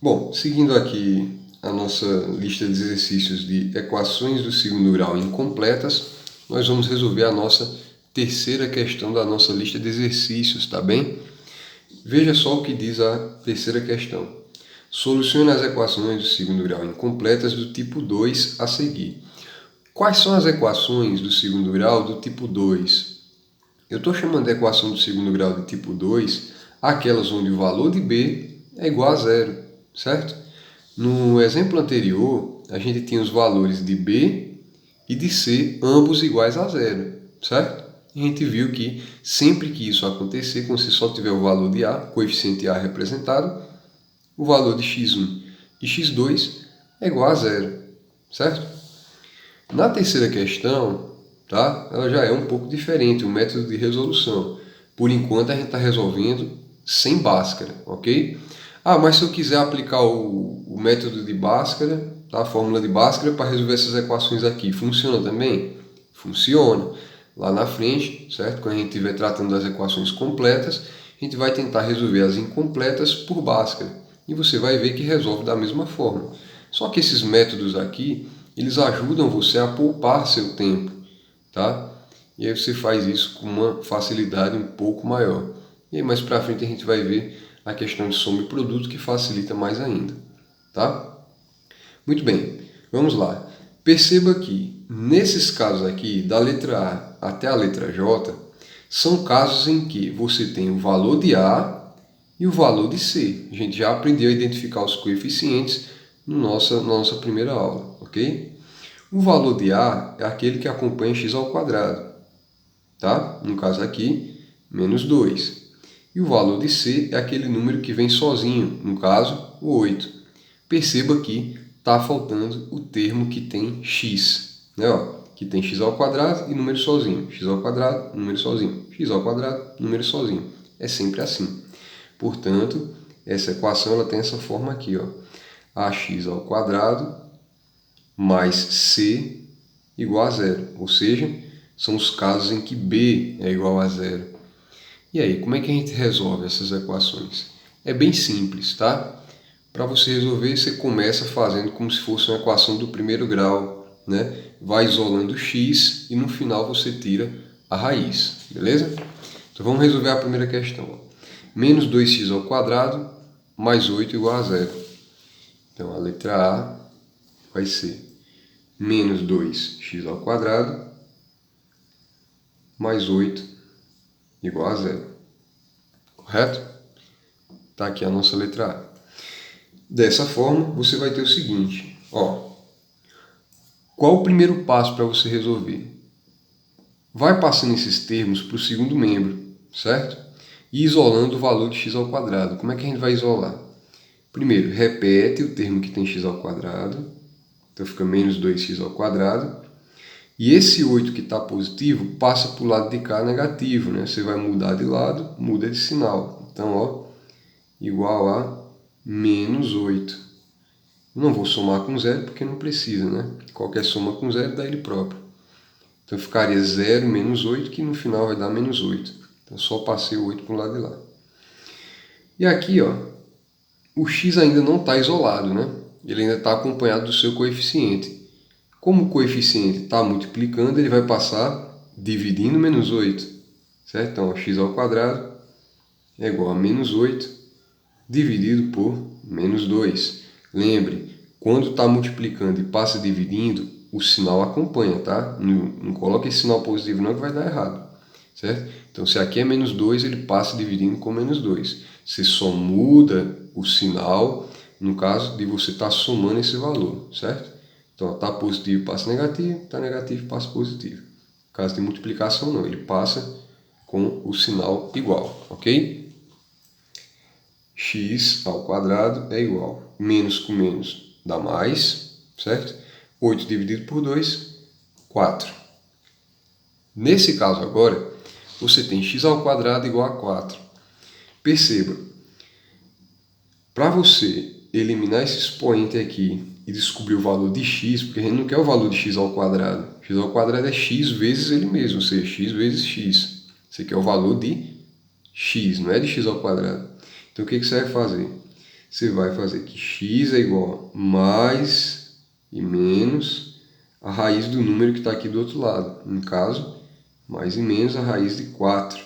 Bom, seguindo aqui a nossa lista de exercícios de equações do segundo grau incompletas, nós vamos resolver a nossa terceira questão da nossa lista de exercícios, tá bem? Veja só o que diz a terceira questão. Solucione as equações do segundo grau incompletas do tipo 2 a seguir. Quais são as equações do segundo grau do tipo 2? Eu estou chamando de equação do segundo grau de tipo 2 aquelas onde o valor de b é igual a zero, certo? No exemplo anterior, a gente tinha os valores de b e de c ambos iguais a zero, certo? A gente viu que sempre que isso acontecer, quando você só tiver o valor de a, coeficiente a representado, o valor de x1 e x2 é igual a zero, certo? Na terceira questão, tá? Ela já é um pouco diferente, o método de resolução. Por enquanto a gente está resolvendo sem Bhaskara, ok? Ah, mas se eu quiser aplicar o método de Bhaskara, tá? A fórmula de Bhaskara para resolver essas equações aqui, funciona também? Funciona. Lá na frente, certo? Quando a gente estiver tratando das equações completas, a gente vai tentar resolver as incompletas por Bhaskara. E você vai ver que resolve da mesma forma. Só que esses métodos aqui, eles ajudam você a poupar seu tempo, tá? E aí você faz isso com uma facilidade um pouco maior. E aí mais para frente a gente vai ver a questão de soma e produto que facilita mais ainda, tá? Muito bem, vamos lá. Perceba que nesses casos aqui, da letra A até a letra J, são casos em que você tem o valor de A e o valor de C. A gente já aprendeu a identificar os coeficientes na nossa primeira aula, ok? O valor de A é aquele que acompanha x ao quadrado, tá? No caso aqui, menos 2. E o valor de C é aquele número que vem sozinho, no caso, o 8. Perceba que está faltando o termo que tem x, né? Ó, que tem x ao quadrado e número sozinho. X ao quadrado, número sozinho. X ao quadrado, número sozinho. É sempre assim. Portanto, essa equação ela tem essa forma aqui, ó. Ax ao quadrado mais c igual a zero. Ou seja, são os casos em que b é igual a zero. E aí, como é que a gente resolve essas equações? É bem simples, tá? Para você resolver, você começa fazendo como se fosse uma equação do primeiro grau, né? Vai isolando x e no final você tira a raiz, beleza? Então vamos resolver a primeira questão. Menos 2x ao quadrado mais 8 igual a zero. Então a letra A vai ser menos 2x ao quadrado mais 8 igual a zero. Correto? Está aqui a nossa letra A. Dessa forma, você vai ter o seguinte, ó. Qual o primeiro passo para você resolver? Vai passando esses termos para o segundo membro, certo? E isolando o valor de x ao quadrado. Como é que a gente vai isolar? Primeiro, repete o termo que tem x ao quadrado. Então fica menos 2x ao quadrado. E esse 8 que está positivo passa para o lado de cá negativo, né? Você vai mudar de lado, muda de sinal. Então, ó, igual a menos 8. Não vou somar com zero porque não precisa, né? Qualquer soma com zero dá ele próprio. Então ficaria 0 menos 8, que no final vai dar menos 8. Então só passei o 8 para o lado de lá. E aqui, ó, o x ainda não está isolado, né? Ele ainda está acompanhado do seu coeficiente. Como o coeficiente está multiplicando, ele vai passar dividindo menos 8. Certo? Então, x ao quadrado é igual a menos 8 dividido por menos 2. Lembre, quando está multiplicando e passa dividindo, o sinal acompanha, tá? Não coloque esse sinal positivo não que vai dar errado. Certo? Então, se aqui é menos 2, ele passa dividindo com menos 2. Você só muda o sinal no caso de você estar somando esse valor, certo? Então, está positivo, passa negativo, está negativo, passa positivo. No caso de multiplicação, não, ele passa com o sinal igual, ok? X ao quadrado é igual. Menos com menos dá mais, certo? 8 dividido por 2, 4. Nesse caso agora, você tem x ao quadrado igual a 4. Perceba, para você eliminar esse expoente aqui e descobrir o valor de x, porque a gente não quer o valor de x ao quadrado. X ao quadrado é x vezes ele mesmo, ou seja, x vezes x. Você quer o valor de x, não é de x ao quadrado. Então o que você vai fazer? você vai fazer que x é igual a mais e menos a raiz do número que está aqui do outro lado. No caso, mais e menos a raiz de 4,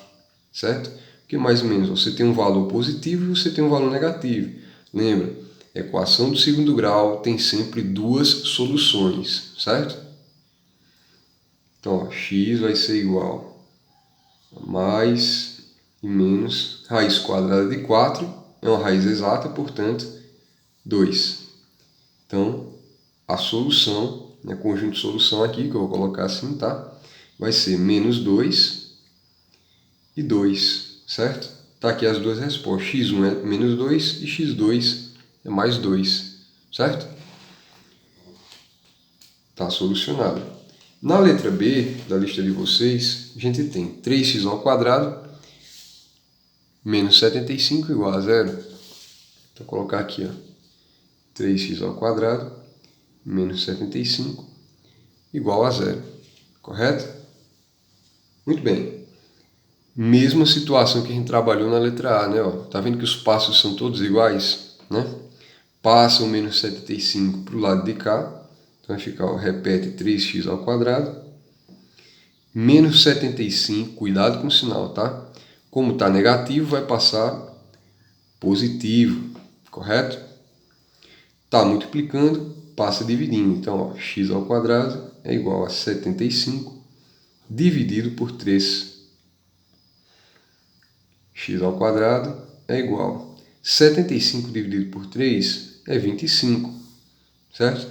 certo? Porque mais ou menos você tem um valor positivo e você tem um valor negativo. Lembra? A equação do segundo grau tem sempre duas soluções, certo? Então, ó, x vai ser igual a mais e menos raiz quadrada de 4, é uma raiz exata, portanto, 2. Então, a solução, né, conjunto de solução aqui, que eu vou colocar assim, tá? Vai ser menos 2 e 2, certo? Tá aqui as duas respostas. X1 é menos 2 e x2 é mais 2, certo? Tá solucionado. Na letra B da lista de vocês, a gente tem 3x ao quadrado menos 75 igual a zero. Então, vou colocar aqui, ó, 3x ao quadrado menos 75 igual a zero. Correto? Muito bem. Mesma situação que a gente trabalhou na letra A, né? Ó, tá vendo que os passos são todos iguais, né? Passa o menos 75 para o lado de cá. Então vai ficar, ó, repete 3x ao quadrado. Menos 75, cuidado com o sinal, tá? Como está negativo, vai passar positivo, correto? Está multiplicando, passa dividindo. Então, ó, x ao quadrado é igual a 75 dividido por 3. X ao quadrado é igual a 75 dividido por 3 é 25, certo?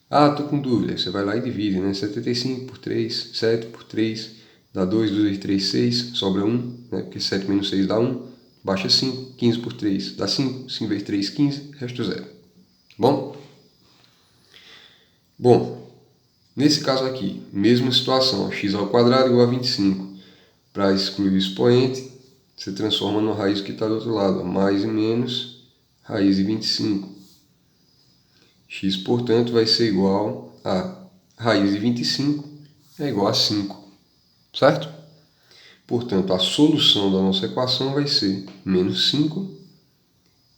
Ah, estou com dúvida. Você vai lá e divide, né? 75 por 3, 7 por 3, dá 2, 2, 3, 6, sobra 1, né? Porque 7 menos 6 dá 1, baixa 5, 15 por 3 dá 5, 5 vezes 3, 15, resto 0. Bom? Bom, nesse caso aqui, mesma situação, x ao quadrado igual a 25. Para excluir o expoente, você transforma no raiz que está do outro lado, mais e menos raiz de 25. X, portanto, vai ser igual a raiz de 25 é igual a 5, certo? Portanto, a solução da nossa equação vai ser menos 5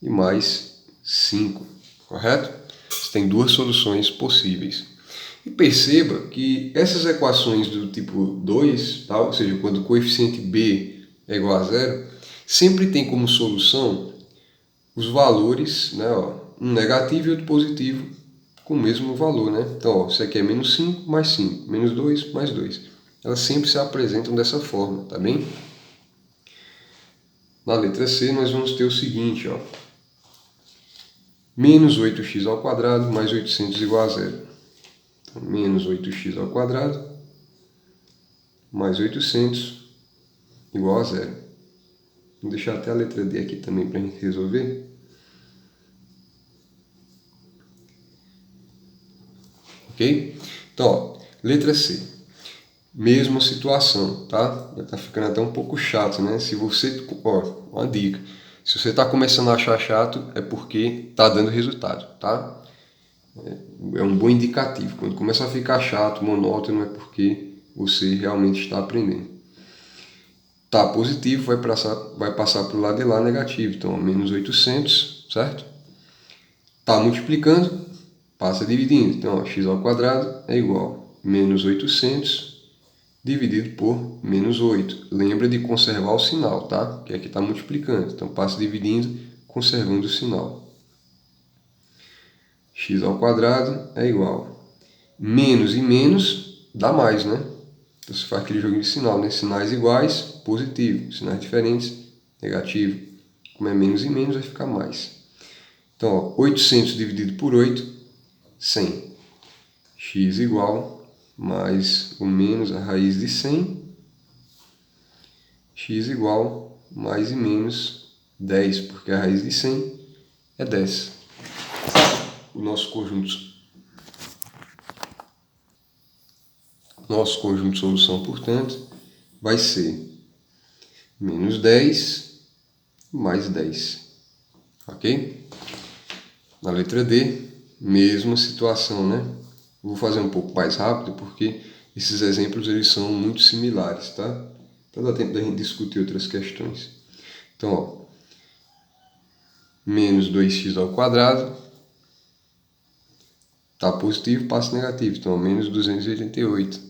e mais 5, correto? Você tem duas soluções possíveis. E perceba que essas equações do tipo 2, tá? Ou seja, quando o coeficiente b é igual a zero, sempre tem como solução os valores, né, ó, um negativo e outro positivo com o mesmo valor, né? Então, ó, isso aqui é menos 5 mais 5, menos 2 mais 2. Elas sempre se apresentam dessa forma, tá bem? Na letra C nós vamos ter o seguinte, ó, menos 8x ao quadrado mais 800 igual a zero. Então, menos 8x ao quadrado mais 800 igual a zero. Vou deixar até a letra D aqui também para a gente resolver. Ok? Então, ó, letra C. Mesma situação, tá? Já tá ficando até um pouco chato, né? Se você, ó, uma dica. Se você está começando a achar chato, é porque tá dando resultado, tá? É um bom indicativo. Quando começa a ficar chato, monótono, é porque você realmente está aprendendo. Tá positivo, vai passar para o lado de lá negativo. Então, menos 800, certo? Tá multiplicando, passa dividindo. Então, ó, x ao quadrado é igual a menos 800 dividido por menos 8. Lembra de conservar o sinal, tá? Que aqui está multiplicando. Então, passa dividindo, conservando o sinal. X ao quadrado é igual a menos e menos dá mais, né? Então, você faz aquele jogo de sinal, né? Sinais iguais, positivo. Sinais diferentes, negativo. Como é menos e menos, vai ficar mais. Então, ó, 800 dividido por 8, 100. X igual mais ou menos a raiz de 100. X igual mais e menos 10, porque a raiz de 100 é 10. O nosso conjunto de solução, portanto, vai ser menos 10 mais 10. Ok? Na letra D, mesma situação, né? Vou fazer um pouco mais rápido porque esses exemplos eles são muito similares, tá? Então dá tempo da gente discutir outras questões. Então, ó, menos 2x ao quadrado. Está positivo, passa negativo, então menos 288.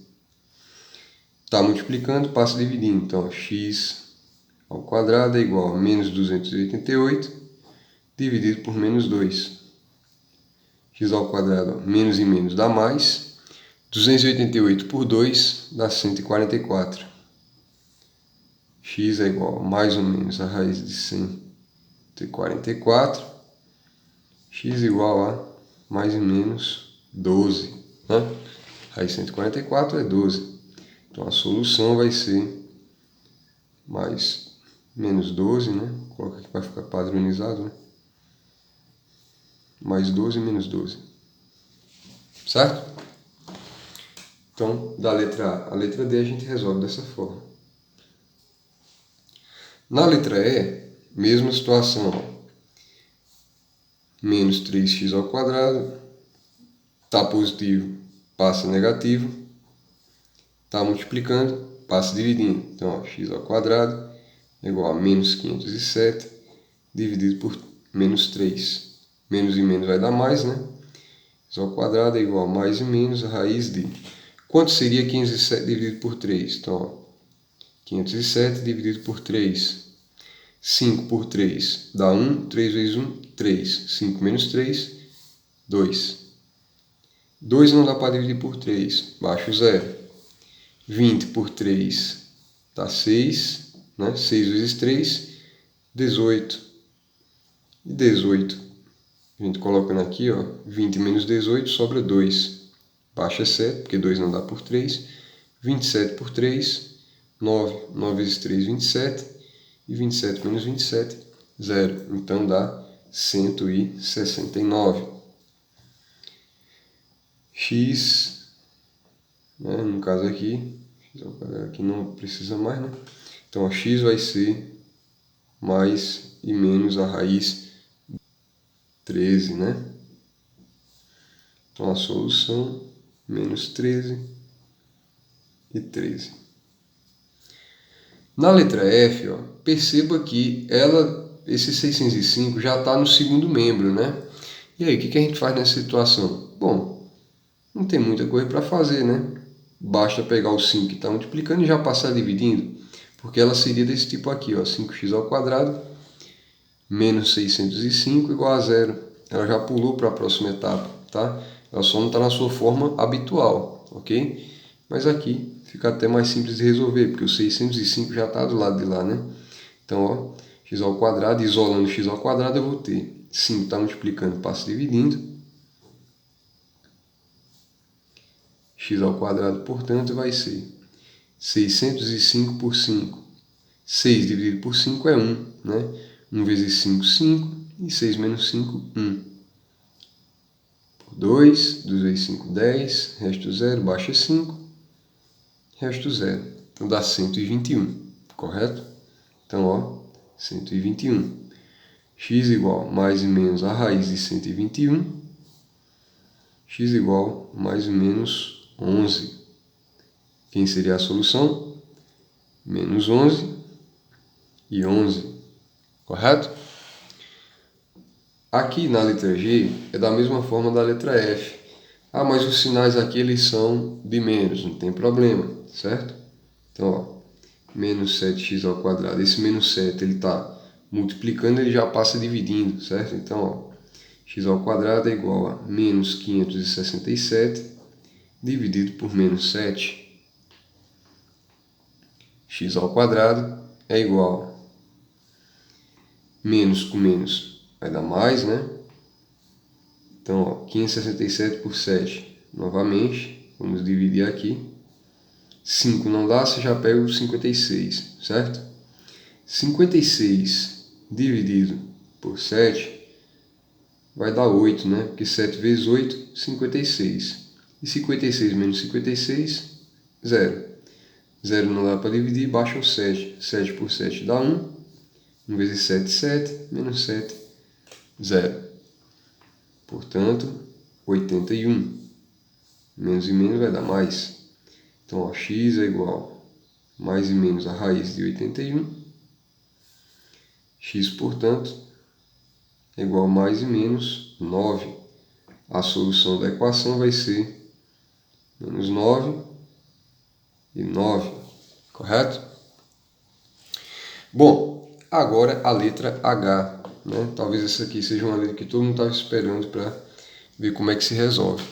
Está multiplicando, passa dividindo, então x ao quadrado é igual a menos 288 dividido por menos 2. X ao quadrado, menos e menos dá mais. 288 por 2 dá 144. X é igual a mais ou menos a raiz de 144. X igual a mais ou menos 12. Né? Raiz de 144 é 12. Então a solução vai ser mais menos 12, né? Coloca aqui para ficar padronizado, né? Mais 12 menos 12. Certo? Então, da letra A à letra D a gente resolve dessa forma. Na letra E, mesma situação. Ó. Menos 3x ao quadrado. Está positivo, passa negativo. Está multiplicando, passa dividindo. Então, ó, x ao quadrado é igual a menos 507 dividido por menos 3. Menos e menos vai dar mais, né? X ao quadrado é igual a mais e menos a raiz de... Quanto seria 507 dividido por 3? Então, ó, 507 dividido por 3. 5 por 3 dá 1. 3 vezes 1, 3. 5 menos 3, 2. 2 não dá para dividir por 3. Baixo 0. 20 por 3 dá 6. Né? 6 vezes 3, 18. E 18. A gente colocando aqui, ó, 20 menos 18 sobra 2. Baixa 7, porque 2 não dá por 3. 27 por 3, 9. 9 vezes 3, 27. E 27 menos 27, 0. Então dá 169. X, né, no caso aqui não precisa mais, né? Então, x vai ser mais e menos a raiz 13, né? Então, a solução, menos 13 e 13. Na letra F, ó, perceba que esse 605 já está no segundo membro, né? E aí, o que a gente faz nessa situação? Bom, não tem muita coisa para fazer, né? Basta pegar o 5 que está multiplicando e já passar dividindo, porque ela seria desse tipo aqui, ó, 5x ao quadrado menos 605 igual a 0. Ela já pulou para a próxima etapa, tá? Ela só não está na sua forma habitual, ok? Mas aqui fica até mais simples de resolver, porque o 605 já está do lado de lá, né? Então, ó, x ao quadrado, isolando x ao quadrado, eu vou ter 5 está multiplicando, passa dividindo. X ao quadrado, portanto, vai ser 605 por 5. 6 dividido por 5 é 1, né? 1 vezes 5, 5. E 6 menos 5, 1. Por 2, 2 vezes 5, 10. Resto 0, baixa 5. Resto 0. Então dá 121, correto? Então, ó, 121. X igual mais e menos a raiz de 121. X igual mais ou menos 11. Quem seria a solução? Menos 11 e 11. Correto? Aqui na letra G é da mesma forma da letra F. Ah, mas os sinais aqui eles são de menos, não tem problema, certo? Então, ó, menos 7x ao quadrado. Esse menos 7 ele está multiplicando, ele já passa dividindo, certo? Então, ó, x ao quadrado é igual a menos 567 dividido por menos 7. X ao quadrado é igual a menos com menos vai dar mais, né? Então, ó, 567 por 7. Novamente, vamos dividir aqui. 5 não dá, você já pega o 56, certo? 56 dividido por 7 vai dar 8, né? Porque 7 vezes 8, 56. E 56 menos 56, 0. 0 não dá para dividir, baixa o 7. 7 por 7 dá 1. 1 vezes 7, 7. Menos 7, 0. Portanto, 81. Menos e menos vai dar mais. Então, ó, x é igual a mais e menos a raiz de 81. X, portanto, é igual a mais e menos 9. A solução da equação vai ser menos 9 e 9, correto? Bom, agora a letra H, né? Talvez essa aqui seja uma letra que todo mundo estava esperando para ver como é que se resolve.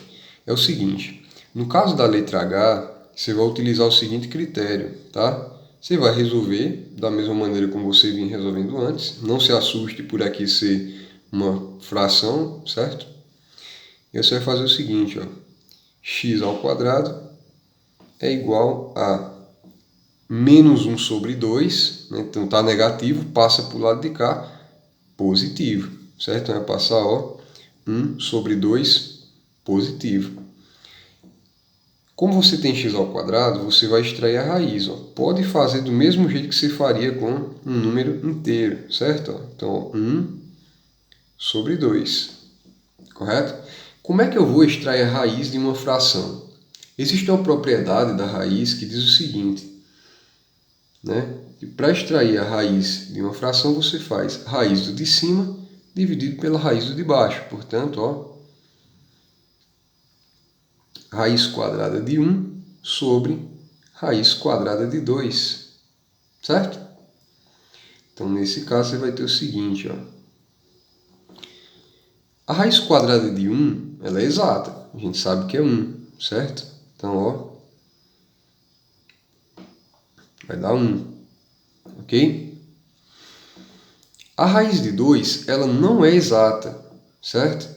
É o seguinte, no caso da letra H, você vai utilizar o seguinte critério, tá? Você vai resolver da mesma maneira como você vinha resolvendo antes. Não se assuste por aqui ser uma fração, certo? E você vai fazer o seguinte, ó. X ao quadrado é igual a menos 1 sobre 2, né? Então está negativo, passa para o lado de cá, positivo, certo? Então vai passar, ó, 1 sobre 2 positivo. Como você tem x ao quadrado, você vai extrair a raiz. Ó. Pode fazer do mesmo jeito que você faria com um número inteiro, certo? Então, ó, 1 sobre 2, correto? Como é que eu vou extrair a raiz de uma fração? Existe uma propriedade da raiz que diz o seguinte, né? Que para extrair a raiz de uma fração, você faz raiz do de cima dividido pela raiz do de baixo. Portanto, ó, raiz quadrada de 1 sobre raiz quadrada de 2, certo? Então, nesse caso, você vai ter o seguinte, ó. A raiz quadrada de 1, ela é exata. A gente sabe que é 1, certo? Então, ó, vai dar 1, ok? A raiz de 2, ela não é exata, certo?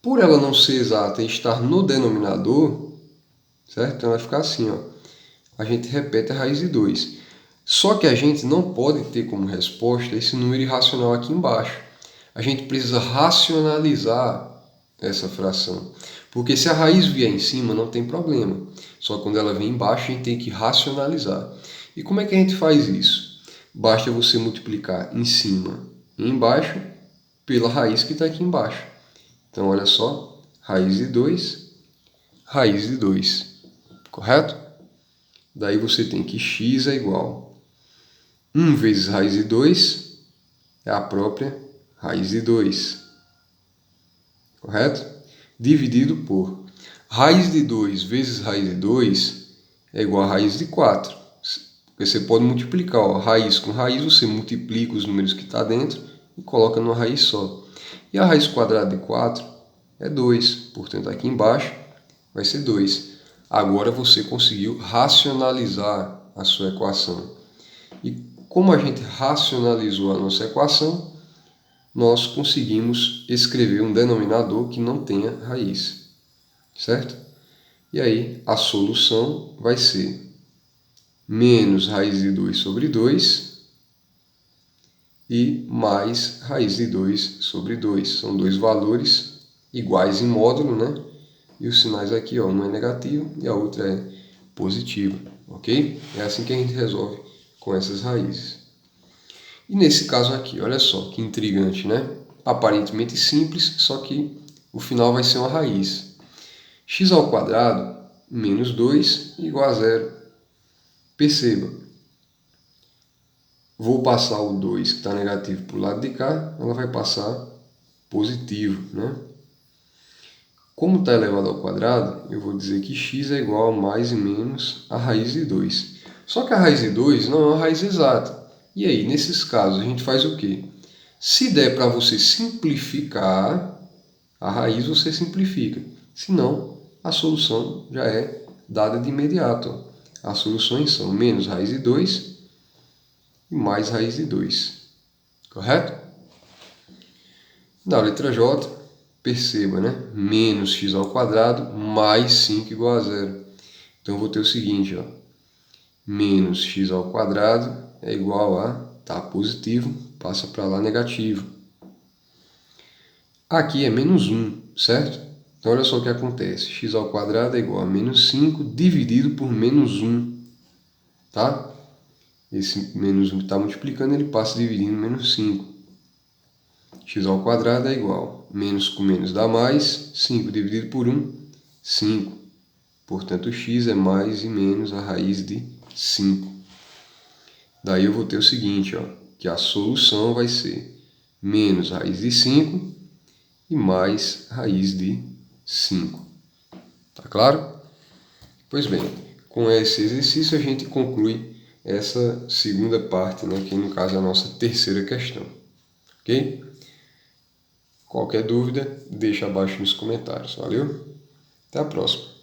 Por ela não ser exata e estar no denominador, certo? Então, vai ficar assim, ó. A gente repete a raiz de 2. Só que a gente não pode ter como resposta esse número irracional aqui embaixo. A gente precisa racionalizar essa fração. Porque se a raiz vier em cima, não tem problema. Só quando ela vem embaixo, a gente tem que racionalizar. E como é que a gente faz isso? Basta você multiplicar em cima e embaixo pela raiz que está aqui embaixo. Então, olha só, raiz de 2, raiz de 2. Correto? Daí você tem que x é igual 1 vezes raiz de 2 é a própria raiz de 2. Correto? Dividido por raiz de 2 vezes raiz de 2 é igual a raiz de 4. Você pode multiplicar, ó, raiz com raiz, você multiplica os números que está dentro e coloca numa raiz só. E a raiz quadrada de 4 é 2, portanto aqui embaixo vai ser 2. Agora você conseguiu racionalizar a sua equação. E como a gente racionalizou a nossa equação, nós conseguimos escrever um denominador que não tenha raiz, certo? E aí a solução vai ser menos raiz de 2 sobre 2 e mais raiz de 2 sobre 2. São dois valores iguais em módulo, né? E os sinais aqui, ó, um é negativo e a outra é positiva, ok? É assim que a gente resolve com essas raízes. E nesse caso aqui, olha só que intrigante, né? Aparentemente simples, só que o final vai ser uma raiz. X ao quadrado menos 2 igual a 0. Perceba, vou passar o 2 que está negativo para o lado de cá, ela vai passar positivo, né? Como está elevado ao quadrado, eu vou dizer que x é igual a mais e menos a raiz de 2. Só que a raiz de 2 não é uma raiz exata. E aí, nesses casos, a gente faz o quê? Se der para você simplificar a raiz, você simplifica. Se não, a solução já é dada de imediato. As soluções são menos raiz de 2 e mais raiz de 2. Correto? Na letra J, perceba, né? Menos x ao quadrado mais 5 igual a 0. Então, eu vou ter o seguinte, ó. Menos x ao quadrado é igual a, tá positivo, passa para lá negativo. Aqui é menos 1, certo? Então, olha só o que acontece. X ao quadrado é igual a menos 5 dividido por menos 1, tá? Esse menos 1 que está multiplicando, ele passa dividindo menos 5. X ao quadrado é igual, menos com menos dá mais, 5 dividido por 1, 5. Portanto, x é mais e menos a raiz de 5. Daí eu vou ter o seguinte, ó, que a solução vai ser menos raiz de 5 e mais raiz de 5. Tá claro? Pois bem, com esse exercício a gente conclui essa segunda parte, né, que no caso é a nossa terceira questão. Ok? Qualquer dúvida, deixa abaixo nos comentários. Valeu? Até a próxima.